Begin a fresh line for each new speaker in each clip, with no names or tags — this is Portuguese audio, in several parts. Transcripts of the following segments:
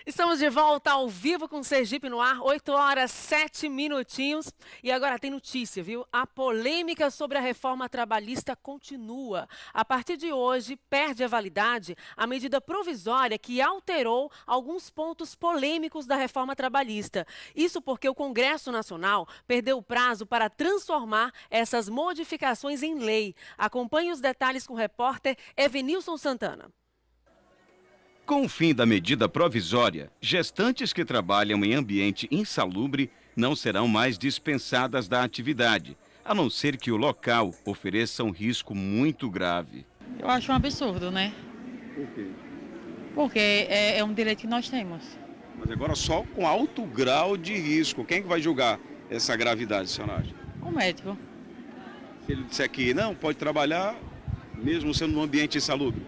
Estamos de volta ao vivo com Sergipe no ar, 8 horas 7 minutinhos. E agora tem notícia, viu? A polêmica sobre a reforma trabalhista continua. A partir de hoje, perde a validade a medida provisória que alterou alguns pontos polêmicos da reforma trabalhista. Isso porque o Congresso Nacional perdeu o prazo para transformar essas modificações em lei. Acompanhe os detalhes com o repórter Evenilson Santana.
Com o fim da medida provisória, gestantes que trabalham em ambiente insalubre não serão mais dispensadas da atividade, a não ser que o local ofereça um risco muito grave.
Eu acho um absurdo, né?
Por quê?
Porque é um direito que nós temos.
Mas agora só com alto grau de risco. Quem que vai julgar essa gravidade, senhora?
O médico.
Se ele disser que não, pode trabalhar mesmo sendo num ambiente insalubre.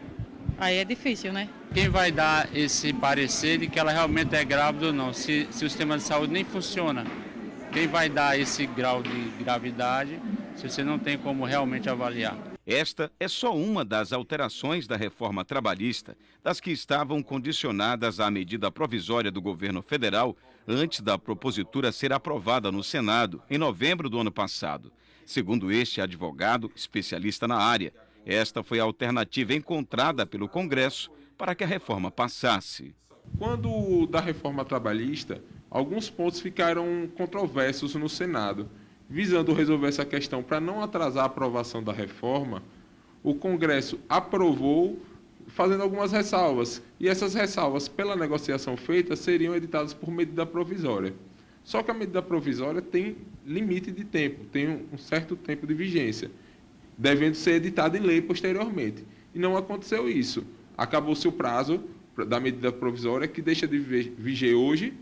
Aí é difícil, né?
Quem vai dar esse parecer de que ela realmente é grávida ou não? Se o sistema de saúde nem funciona, quem vai dar esse grau de gravidade se você não tem como realmente avaliar?
Esta é só uma das alterações da reforma trabalhista, das que estavam condicionadas à medida provisória do governo federal antes da propositura ser aprovada no Senado em novembro do ano passado. Segundo este advogado, especialista na área, esta foi a alternativa encontrada pelo Congresso para que a reforma passasse.
Quando da reforma trabalhista, alguns pontos ficaram controversos no Senado. Visando resolver essa questão para não atrasar a aprovação da reforma, o Congresso aprovou fazendo algumas ressalvas. E essas ressalvas, pela negociação feita, seriam editadas por medida provisória. Só que a medida provisória tem limite de tempo, tem um certo tempo de vigência, devendo ser editada em lei posteriormente. E não aconteceu isso. Acabou-se o prazo da medida provisória, que deixa de viger hoje,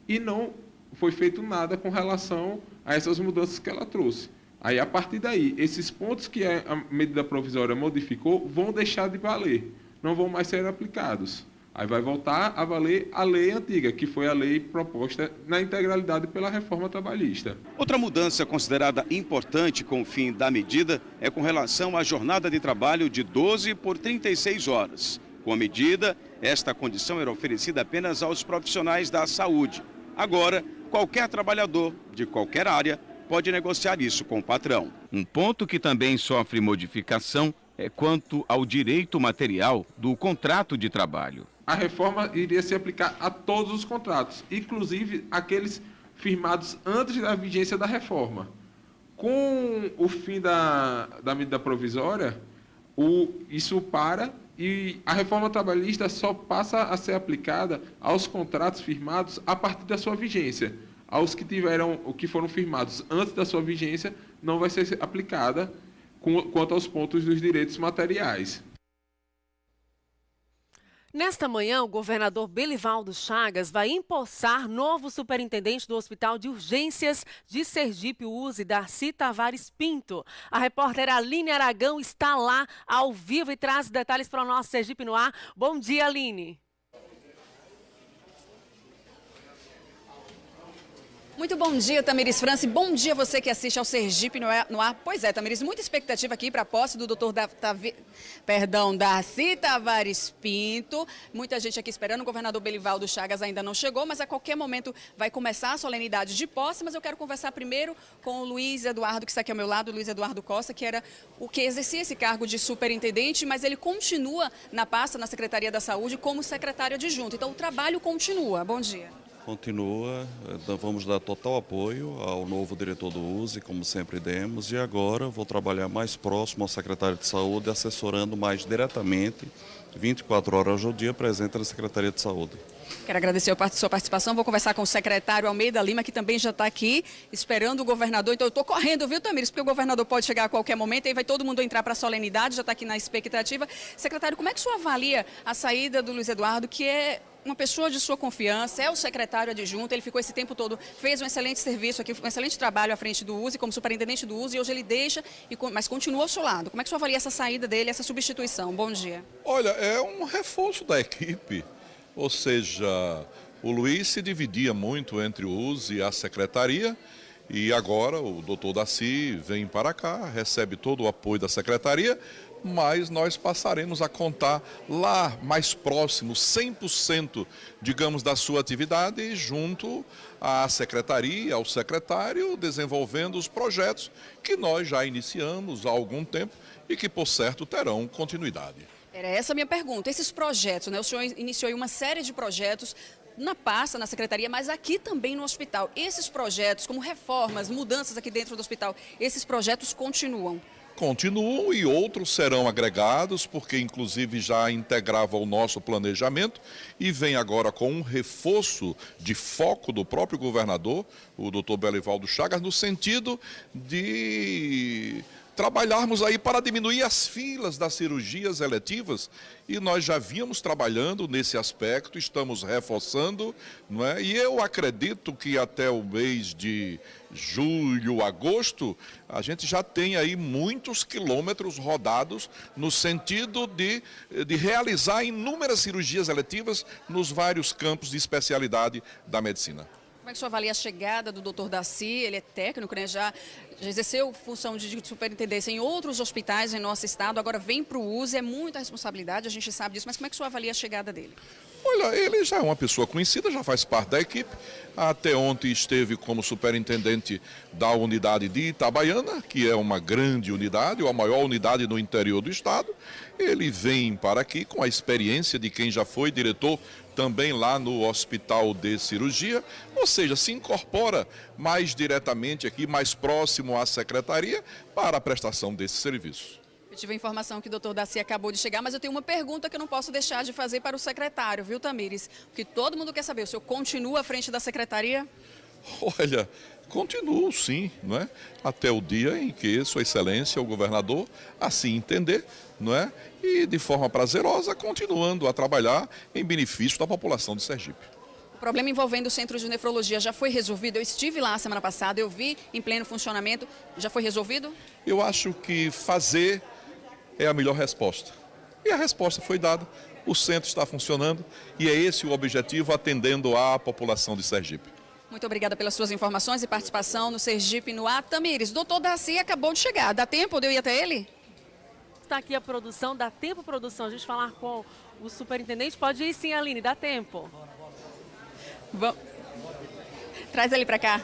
e não foi feito nada com relação a essas mudanças que ela trouxe. Aí, a partir daí, esses pontos que a medida provisória modificou vão deixar de valer, não vão mais ser aplicados. Aí vai voltar a valer a lei antiga, que foi a lei proposta na integralidade pela reforma trabalhista.
Outra mudança considerada importante com o fim da medida é com relação à jornada de trabalho de 12 por 36 horas. Com a medida, esta condição era oferecida apenas aos profissionais da saúde. Agora, qualquer trabalhador de qualquer área pode negociar isso com o patrão.
Um ponto que também sofre modificação é quanto ao direito material do contrato de trabalho.
A reforma iria se aplicar a todos os contratos, inclusive aqueles firmados antes da vigência da reforma. Com o fim da medida provisória, isso para e a reforma trabalhista só passa a ser aplicada aos contratos firmados a partir da sua vigência. Aos que foram firmados antes da sua vigência, não vai ser aplicada quanto aos pontos dos direitos materiais.
Nesta manhã, o governador Belivaldo Chagas vai empossar novo superintendente do Hospital de Urgências de Sergipe, USE, Darcy Tavares Pinto. A repórter Aline Aragão está lá ao vivo e traz detalhes para o nosso Sergipe no ar. Bom dia, Aline.
Muito bom dia, Tamiris França. Bom dia você que assiste ao Sergipe no ar. Pois é, Tamiris, muita expectativa aqui para a posse do doutor Darcy Tavares Pinto. Muita gente aqui esperando. O governador Belivaldo Chagas ainda não chegou, mas a qualquer momento vai começar a solenidade de posse. Mas eu quero conversar primeiro com o Luiz Eduardo, que está aqui ao meu lado, Luiz Eduardo Costa, que era o que exercia esse cargo de superintendente, mas ele continua na pasta, na Secretaria da Saúde, como secretário adjunto. Então o trabalho continua. Bom dia.
Continua, vamos dar total apoio ao novo diretor do USE, como sempre demos, e agora vou trabalhar mais próximo ao secretário de Saúde, assessorando mais diretamente, 24 horas ao dia, presente na Secretaria de Saúde.
Quero agradecer a sua participação. Vou conversar com o secretário Almeida Lima, que também já está aqui, esperando o governador. Então, eu estou correndo, viu, Tamires? Porque o governador pode chegar a qualquer momento, aí vai todo mundo entrar para a solenidade, já está aqui na expectativa. Secretário, como é que o senhor avalia a saída do Luiz Eduardo, que é uma pessoa de sua confiança, é o secretário adjunto, ele ficou esse tempo todo, fez um excelente serviço aqui, um excelente trabalho à frente do USE, como superintendente do USE, e hoje ele deixa, mas continua ao seu lado. Como é que o senhor avalia essa saída dele, essa substituição? Bom dia.
Olha, é um reforço da equipe, ou seja, o Luiz se dividia muito entre o USE e a secretaria, e agora o doutor Darcy vem para cá, recebe todo o apoio da secretaria, mas nós passaremos a contar lá mais próximo, 100%, digamos, da sua atividade, junto à secretaria, ao secretário, desenvolvendo os projetos que nós já iniciamos há algum tempo e que, por certo, terão continuidade.
Era essa a minha pergunta. Esses projetos, né? O senhor iniciou uma série de projetos na pasta, na secretaria, mas aqui também no hospital. Esses projetos, como reformas, mudanças aqui dentro do hospital, esses projetos continuam?
Continuam e outros serão agregados, porque inclusive já integrava o nosso planejamento e vem agora com um reforço de foco do próprio governador, o doutor Belivaldo Chagas, no sentido de trabalharmos aí para diminuir as filas das cirurgias eletivas, e nós já vínhamos trabalhando nesse aspecto, estamos reforçando, não é? E eu acredito que até o mês de julho, agosto, a gente já tem aí muitos quilômetros rodados no sentido de realizar inúmeras cirurgias eletivas nos vários campos de especialidade da medicina.
Como é que o senhor avalia a chegada do doutor Daci? Ele é técnico, né? Já exerceu função de superintendência em outros hospitais em nosso estado, agora vem para o USE, é muita responsabilidade, a gente sabe disso, mas como é que o senhor avalia a chegada dele?
Olha, ele já é uma pessoa conhecida, já faz parte da equipe. Até ontem esteve como superintendente da unidade de Itabaiana, que é uma grande unidade, ou a maior unidade no interior do estado. Ele vem para aqui com a experiência de quem já foi diretor também lá no Hospital de Cirurgia, ou seja, se incorpora mais diretamente aqui, mais próximo à secretaria para a prestação desse serviço.
Eu tive a informação que o doutor Daci acabou de chegar, mas eu tenho uma pergunta que eu não posso deixar de fazer para o secretário, viu, Tamires? Porque todo mundo quer saber, o senhor continua à frente da secretaria?
Olha, continuo sim, não é? Até o dia em que Sua Excelência, o governador, assim entender, não é? E de forma prazerosa, continuando a trabalhar em benefício da população de Sergipe.
O problema envolvendo o Centro de Nefrologia já foi resolvido? Eu estive lá semana passada, eu vi em pleno funcionamento, já foi resolvido?
Eu acho que fazer é a melhor resposta. E a resposta foi dada, o centro está funcionando e é esse o objetivo, atendendo à população de Sergipe.
Muito obrigada pelas suas informações e participação no Sergipe no Ar. Tamires, o doutor Daci acabou de chegar, dá tempo de eu ir até ele?
Está aqui a produção, dá tempo, produção, a gente falar com o superintendente? Pode ir sim, Aline, dá tempo.
Traz ele para cá.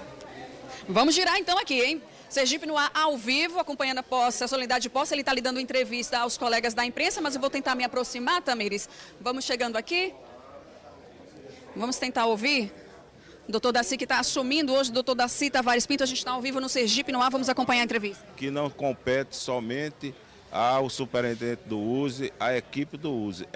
Vamos girar então aqui, hein? Sergipe no Ar, ao vivo, acompanhando a posse, a solenidade de posse. Ele está lhe dando entrevista aos colegas da imprensa, mas eu vou tentar me aproximar, Tamires. Vamos chegando aqui. Vamos tentar ouvir. O doutor Daci que está assumindo hoje, o doutor Daci Tavares Pinto. A gente está ao vivo no Sergipe no Ar, vamos acompanhar a entrevista.
Que não compete somente ao superintendente do USE, à equipe do USE.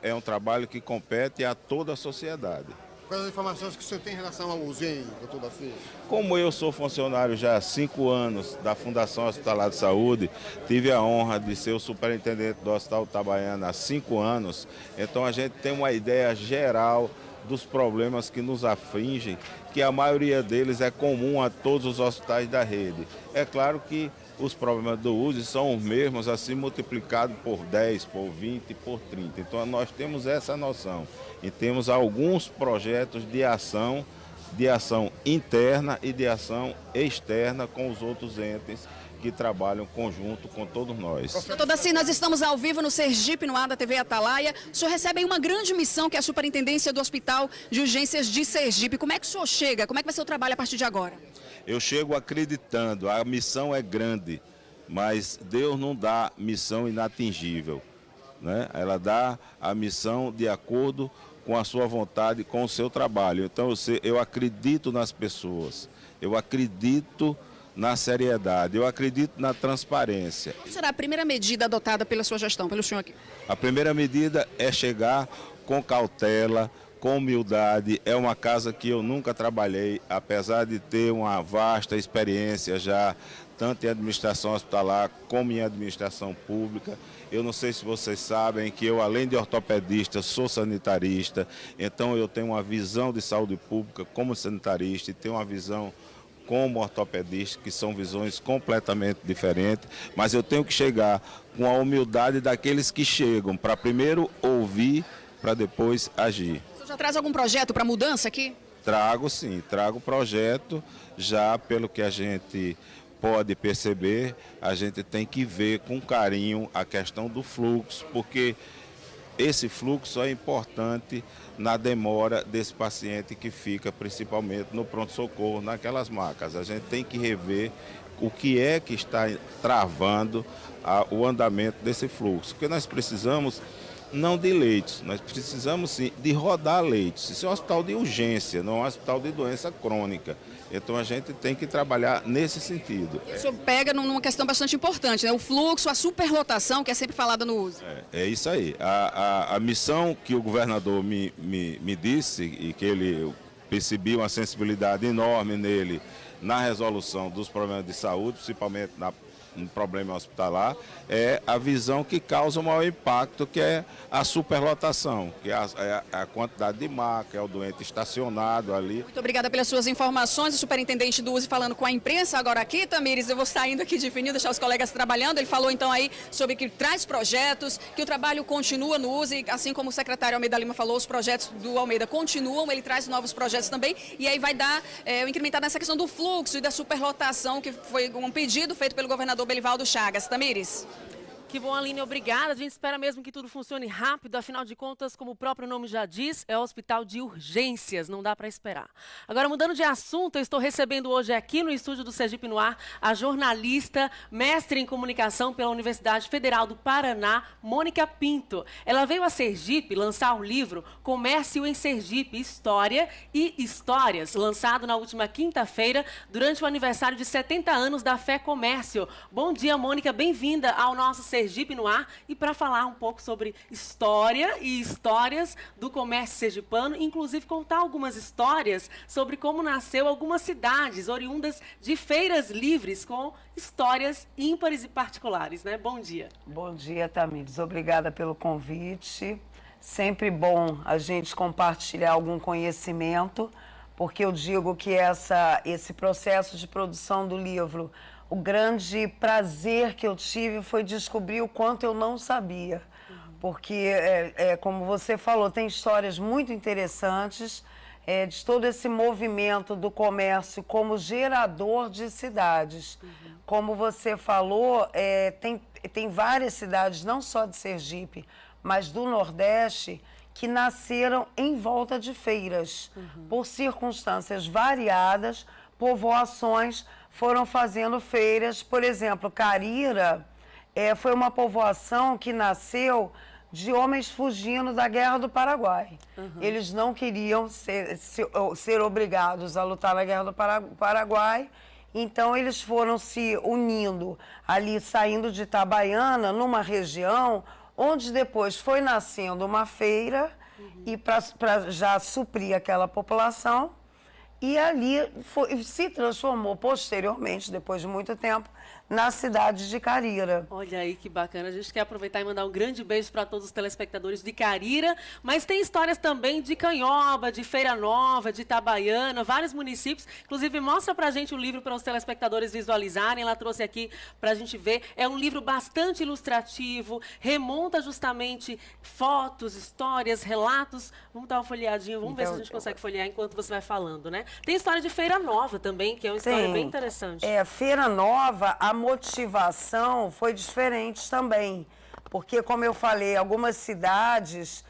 É um trabalho que compete a toda a sociedade.
Quais as informações que o senhor tem em relação ao USE, doutor Daci?
Como eu sou funcionário já há 5 anos da Fundação Hospitalar de Saúde, tive a honra de ser o superintendente do Hospital Itabaiana há 5 anos, então a gente tem uma ideia geral dos problemas que nos afligem, que a maioria deles é comum a todos os hospitais da rede. É claro que os problemas do USE são os mesmos, assim multiplicado por 10, por 20, por 30. Então nós temos essa noção e temos alguns projetos de ação interna e de ação externa com os outros entes que trabalham conjunto com todos nós.
Doutor Daci, nós estamos ao vivo no Sergipe, no Ar da TV Atalaia. O senhor recebe aí uma grande missão, que é a Superintendência do Hospital de Urgências de Sergipe. Como é que o senhor chega? Como é que vai ser o trabalho a partir de agora?
Eu chego acreditando, a missão é grande, mas Deus não dá missão inatingível, né? Ela dá a missão de acordo com a sua vontade, com o seu trabalho. Então eu acredito nas pessoas, eu acredito na seriedade, eu acredito na transparência.
Qual será a primeira medida adotada pela sua gestão, pelo senhor aqui?
A primeira medida é chegar com cautela, com humildade. É uma casa que eu nunca trabalhei, apesar de ter uma vasta experiência já, tanto em administração hospitalar como em administração pública. Eu não sei se vocês sabem que eu, além de ortopedista, sou sanitarista, então eu tenho uma visão de saúde pública como sanitarista e tenho uma visão como ortopedista, que são visões completamente diferentes, mas eu tenho que chegar com a humildade daqueles que chegam, para primeiro ouvir, para depois agir.
Você já traz algum projeto para mudança aqui?
Trago sim, trago projeto, já pelo que a gente pode perceber, a gente tem que ver com carinho a questão do fluxo, porque esse fluxo é importante na demora desse paciente que fica principalmente no pronto-socorro, naquelas macas. A gente tem que rever o que é que está travando o andamento desse fluxo, porque nós precisamos não de leitos, nós precisamos sim de rodar leitos. Isso é um hospital de urgência, não é um hospital de doença crônica. Então a gente tem que trabalhar nesse sentido.
O senhor pega numa questão bastante importante, né? O fluxo, a superlotação, que é sempre falada no uso.
É isso aí. A missão que o governador me disse e que ele percebi uma sensibilidade enorme nele na resolução dos problemas de saúde, principalmente no problema hospitalar, é a visão que causa o maior impacto, que é a superlotação, que é a quantidade de maca, é o doente estacionado ali.
Muito obrigada pelas suas informações. O superintendente do USE falando com a imprensa agora aqui. Tamires, eu vou saindo aqui de fininho, deixar os colegas trabalhando. Ele falou então aí sobre que traz projetos, que o trabalho continua no USE, assim como o secretário Almeida Lima falou, os projetos do Almeida continuam, ele traz novos projetos também, e aí vai dar incrementar nessa questão do fluxo e da superlotação, que foi um pedido feito pelo governador Belivaldo Chagas. Tamires.
Que bom, Aline, obrigada. A gente espera mesmo que tudo funcione rápido, afinal de contas, como o próprio nome já diz, é um hospital de urgências, não dá para esperar. Agora, mudando de assunto, eu estou recebendo hoje aqui no estúdio do Sergipe no Ar a jornalista, mestre em comunicação pela Universidade Federal do Paraná, Mônica Pinto. Ela veio a Sergipe lançar o livro Comércio em Sergipe, História e Histórias, lançado na última quinta-feira, durante o aniversário de 70 anos da Fé Comércio. Bom dia, Mônica, bem-vinda ao nosso Sergipe no Ar, e para falar um pouco sobre história e histórias do comércio sergipano, inclusive contar algumas histórias sobre como nasceu algumas cidades oriundas de feiras livres com histórias ímpares e particulares, né? Bom dia.
Bom dia, Tamires. Obrigada pelo convite. Sempre bom a gente compartilhar algum conhecimento, porque eu digo que esse processo de produção do livro, o grande prazer que eu tive foi descobrir o quanto eu não sabia. Porque, como você falou, tem histórias muito interessantes de todo esse movimento do comércio como gerador de cidades. Como você falou, tem várias cidades, não só de Sergipe, mas do Nordeste, que nasceram em volta de feiras. Por circunstâncias variadas, povoações foram fazendo feiras. Por exemplo, Carira foi uma povoação que nasceu de homens fugindo da Guerra do Paraguai. Eles não queriam ser obrigados a lutar na Guerra do Paraguai, então eles foram se unindo ali, saindo de Itabaiana, numa região onde depois foi nascendo uma feira, e para já suprir aquela população. E ali se transformou posteriormente, depois de muito tempo, na cidade de Carira.
Olha aí que bacana. A gente quer aproveitar e mandar um grande beijo para todos os telespectadores de Carira, mas tem histórias também de Canhoba, de Feira Nova, de Itabaiana, vários municípios. Inclusive, mostra para a gente o livro para os telespectadores visualizarem. Ela trouxe aqui para a gente ver. É um livro bastante ilustrativo, remonta justamente fotos, histórias, relatos. Vamos dar uma folheadinha, vamos ver se a gente consegue folhear enquanto você vai falando, né? Tem história de Feira Nova também, que é uma história bem interessante.
Feira Nova, a motivação foi diferente também, porque, como eu falei, algumas cidades,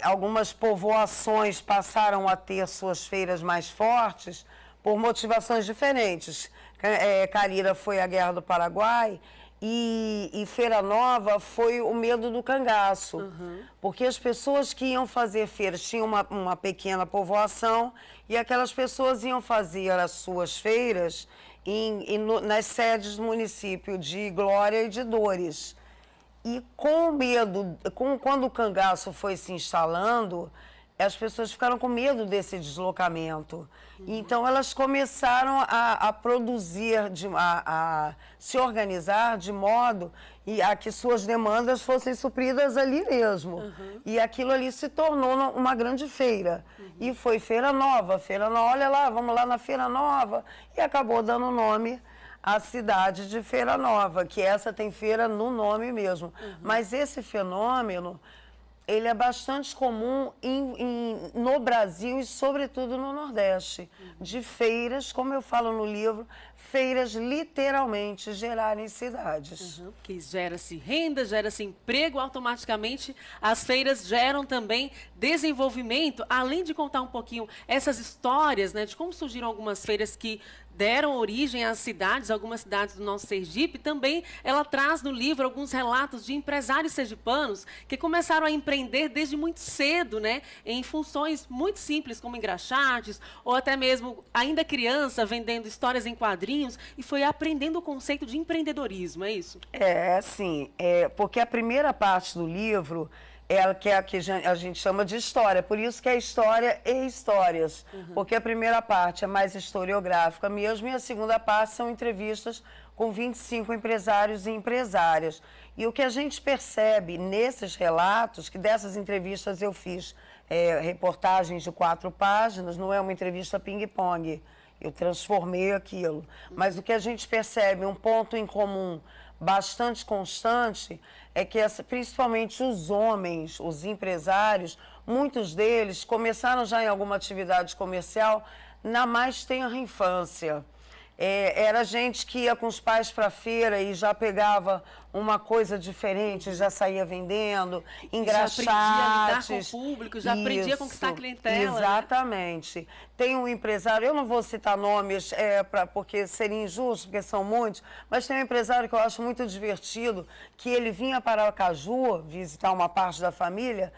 algumas povoações passaram a ter suas feiras mais fortes por motivações diferentes. Carira foi a Guerra do Paraguai e Feira Nova foi o medo do cangaço, porque as pessoas que iam fazer feiras tinham uma pequena povoação e aquelas pessoas iam fazer as suas feiras nas sedes do município de Glória e de Dores. E com o medo, quando o cangaço foi se instalando, as pessoas ficaram com medo desse deslocamento. Então, elas começaram a produzir, a se organizar de modo a que suas demandas fossem supridas ali mesmo. E aquilo ali se tornou uma grande feira. E foi Feira Nova. Olha lá, vamos lá na Feira Nova. E acabou dando nome à cidade de Feira Nova, que essa tem feira no nome mesmo. Mas esse fenômeno ele é bastante comum no Brasil e, sobretudo, no Nordeste. De feiras, como eu falo no livro, feiras literalmente gerarem cidades.
Que gera-se renda, gera-se emprego, automaticamente as feiras geram também desenvolvimento, além de contar um pouquinho essas histórias, né, de como surgiram algumas feiras que deram origem às cidades, algumas cidades do nosso Sergipe. Também ela traz no livro alguns relatos de empresários sergipanos que começaram a empreender desde muito cedo, né, em funções muito simples, como engraxates, ou até mesmo ainda criança, vendendo histórias em quadrinhos, e foi aprendendo o conceito de empreendedorismo, é isso?
Sim, porque a primeira parte do livro que é a que a gente chama de história, por isso que é história e histórias, porque a primeira parte é mais historiográfica mesmo, e a segunda parte são entrevistas com 25 empresários e empresárias. E o que a gente percebe nesses relatos, que dessas entrevistas eu fiz reportagens de 4 páginas, não é uma entrevista ping-pong, eu transformei aquilo. Mas o que a gente percebe, um ponto em comum bastante constante, é que principalmente os homens, os empresários, muitos deles começaram já em alguma atividade comercial na mais tenra infância. Era gente que ia com os pais para a feira e já pegava uma coisa diferente, já saía vendendo, engraxates.
Já aprendia a lidar com o público, já aprendia a conquistar a clientela.
Exatamente. Né? Tem um empresário, eu não vou citar nomes porque seria injusto, porque são muitos, mas tem um empresário que eu acho muito divertido, que ele vinha para Aracaju visitar uma parte da família,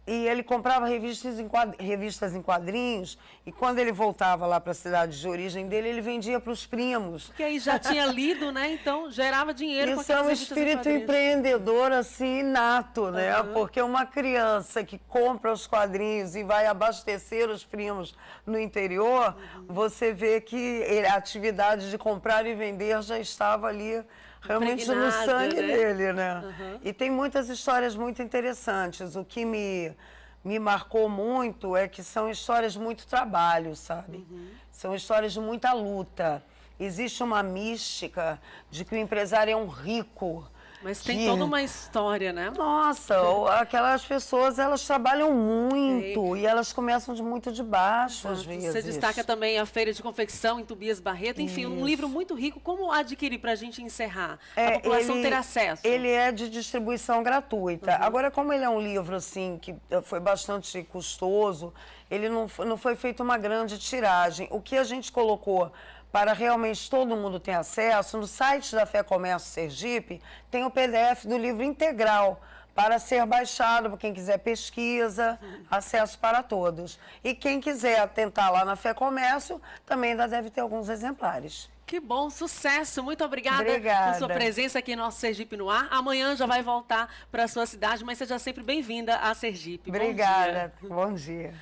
e ele comprava revistas em quadrinhos, e quando ele voltava lá para a cidade de origem dele, ele vendia para os primos.
Porque aí já tinha lido, né? Então gerava dinheiro com
aquelas revistas. Isso é um espírito empreendedor, assim, inato, né? Porque uma criança que compra os quadrinhos e vai abastecer os primos no interior, você vê que a atividade de comprar e vender já estava ali realmente no sangue dele, né? E tem muitas histórias muito interessantes. O que me marcou muito é que são histórias de muito trabalho, sabe? São histórias de muita luta. Existe uma mística de que o empresário é um rico.
Mas tem toda uma história, né?
Nossa, aquelas pessoas, elas trabalham muito e elas começam muito de baixo, às vezes.
Você destaca também a Feira de Confecção em Tobias Barreto. Enfim, um livro muito rico. Como adquirir para a gente encerrar? A população ter acesso?
Ele é de distribuição gratuita. Agora, como ele é um livro, assim, que foi bastante custoso, ele não foi feito uma grande tiragem. O que a gente colocou para realmente todo mundo ter acesso, no site da FEComércio Sergipe, tem o PDF do livro integral para ser baixado, para quem quiser pesquisa, acesso para todos. E quem quiser tentar lá na FEComércio, também ainda deve ter alguns exemplares.
Que bom, sucesso. Muito obrigada por sua presença aqui no nosso Sergipe no Ar. Amanhã já vai voltar para a sua cidade, mas seja sempre bem-vinda a Sergipe.
Obrigada. Bom dia.